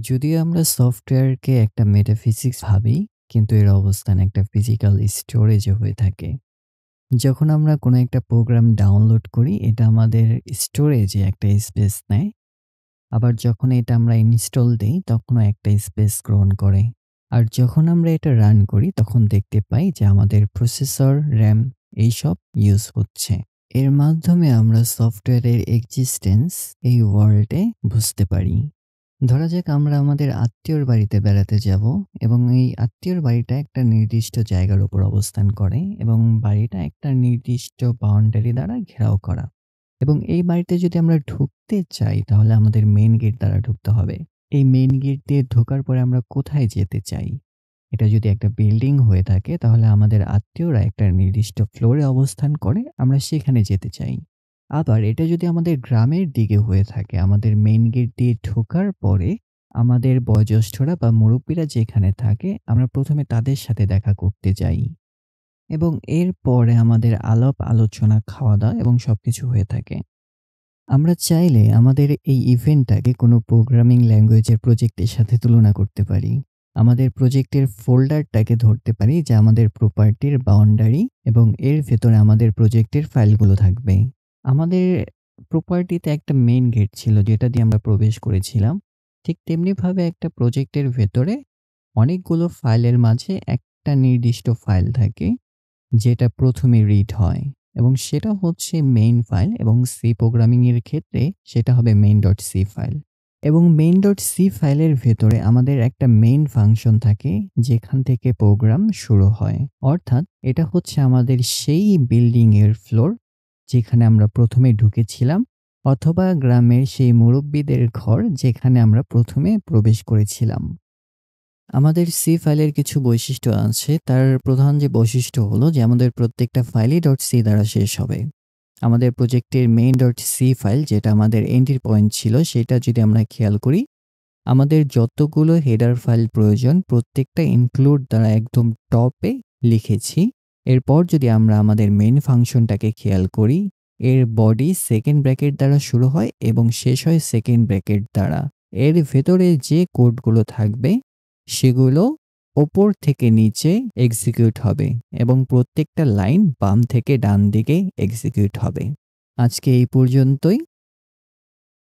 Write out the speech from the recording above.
যদিও আমরা সফটওয়্যারকে একটা মেটাফিজিক্স ভাবি, কিন্তু এর অবস্থান একটা ফিজিক্যাল স্টোরেজে হয়ে থাকে। যখন আমরা কোনো একটা প্রোগ্রাম ডাউনলোড করি, এটা আমাদের স্টোরেজে একটা স্পেস নেয়। আবার যখন এটা আমরা ইনস্টল দেই, তখনও একটা স্পেস গ্রহণ করে। আর যখন আমরা এটা রান করি, তখন দেখতে পাই যে আমাদের প্রসেসর, র্যাম এইসব ইউজ হচ্ছে। এর মাধ্যমে আমরা সফটওয়্যারের এক্সিস্টেন্স এই ওয়ার্ল্ডে বুঝতে পারি। ধরা যাক আমরা আমাদের আত্মীয়র বাড়িতে বেড়াতে যাব এবং এই আত্মীয়র বাড়িটা একটা নির্দিষ্ট জায়গার উপর অবস্থান করে এবং বাড়িটা একটা নির্দিষ্ট বাউন্ডারি দ্বারা ঘেরাও করা। এবং এই বাড়িতে যদি আমরা ঢুকতে চাই, তাহলে আমাদের মেইন গেট দ্বারা ঢুকতে হবে। এই মেইন গেট দিয়ে ঢোকার পরে আমরা কোথায় যেতে চাই? এটা যদি একটা বিল্ডিং হয়ে থাকে, তাহলে আমাদের আত্মীয়রা একটা নির্দিষ্ট ফ্লোরে অবস্থান করে, আমরা সেখানে যেতে চাই। আবার এটা যদি আমাদের গ্রামের দিকে হয়ে থাকে, আমাদের মেইন গেট দিয়ে ঢোকার পরে আমাদের বয়োজ্যেষ্ঠরা বা মুরব্বীরা যেখানে থাকে, আমরা প্রথমে তাদের সাথে দেখা করতে যাই এবং এরপরে আমাদের আলাপ আলোচনা, খাওয়া-দাওয়া এবং সবকিছু হয়ে থাকে। আমরা চাইলে আমাদের এই ইভেন্টটাকে কোনো প্রোগ্রামিং ল্যাঙ্গুয়েজের প্রজেক্টের সাথে তুলনা করতে পারি। আমাদের প্রজেক্টের ফোল্ডারটাকে ধরতে পারি, যা আমাদের প্রপার্টির বাউন্ডারি, এবং এর ভেতরে আমাদের প্রজেক্টের ফাইলগুলো থাকবে। আমাদের প্রপার্টিতে একটা মেইন গেট ছিল, যেটা দিয়ে আমরা প্রবেশ করেছিলাম। ঠিক তেমনিভাবে একটা প্রজেক্টের ভেতরে অনেকগুলো ফাইলের মাঝে একটা নির্দিষ্ট ফাইল থাকে, যেটা প্রথমে রিড হয় এবং সেটা হচ্ছে মেইন ফাইল, এবং সি প্রোগ্রামিং এর ক্ষেত্রে সেটা হবে main.c ফাইল। এবং main.c ফাইলের ভেতরে আমাদের একটা মেইন ফাংশন থাকে, যেখান থেকে প্রোগ্রাম শুরু হয়। অর্থাৎ এটা হচ্ছে আমাদের সেই বিল্ডিং এর ফ্লোর যেখানে আমরা প্রথমে ঢুকেছিলাম, অথবা গ্রামের সেই মুরব্বীদের ঘর যেখানে আমরা প্রথমে প্রবেশ করেছিলাম। আমাদের সি ফাইলের কিছু বৈশিষ্ট্য আছে। তার প্রধান যে বৈশিষ্ট্য হলো যে আমাদের প্রত্যেকটা ফাইলই .c দ্বারা শেষ হবে। আমাদের প্রজেক্টের main.c ফাইল, যেটা আমাদের এন্ট্রি পয়েন্ট ছিল, সেটা যদি আমরা খেয়াল করি, আমাদের যতগুলো হেডার ফাইল প্রয়োজন প্রত্যেকটা ইনক্লুড দ্বারা একদম টপে লিখেছি। এরপর যদি আমরা আমাদের মেইন ফাংশনটাকে খেয়াল করি, এর বডি সেকেন্ড ব্র্যাকেট দ্বারা শুরু হয় এবং শেষ হয় সেকেন্ড ব্র্যাকেট দ্বারা। এর ভেতরে যে কোডগুলো থাকবে সেগুলো ওপর থেকে নিচে এক্সিকিউট হবে এবং প্রত্যেকটা লাইন বাম থেকে ডান দিকে এক্সিকিউট হবে। আজকে এই পর্যন্তই।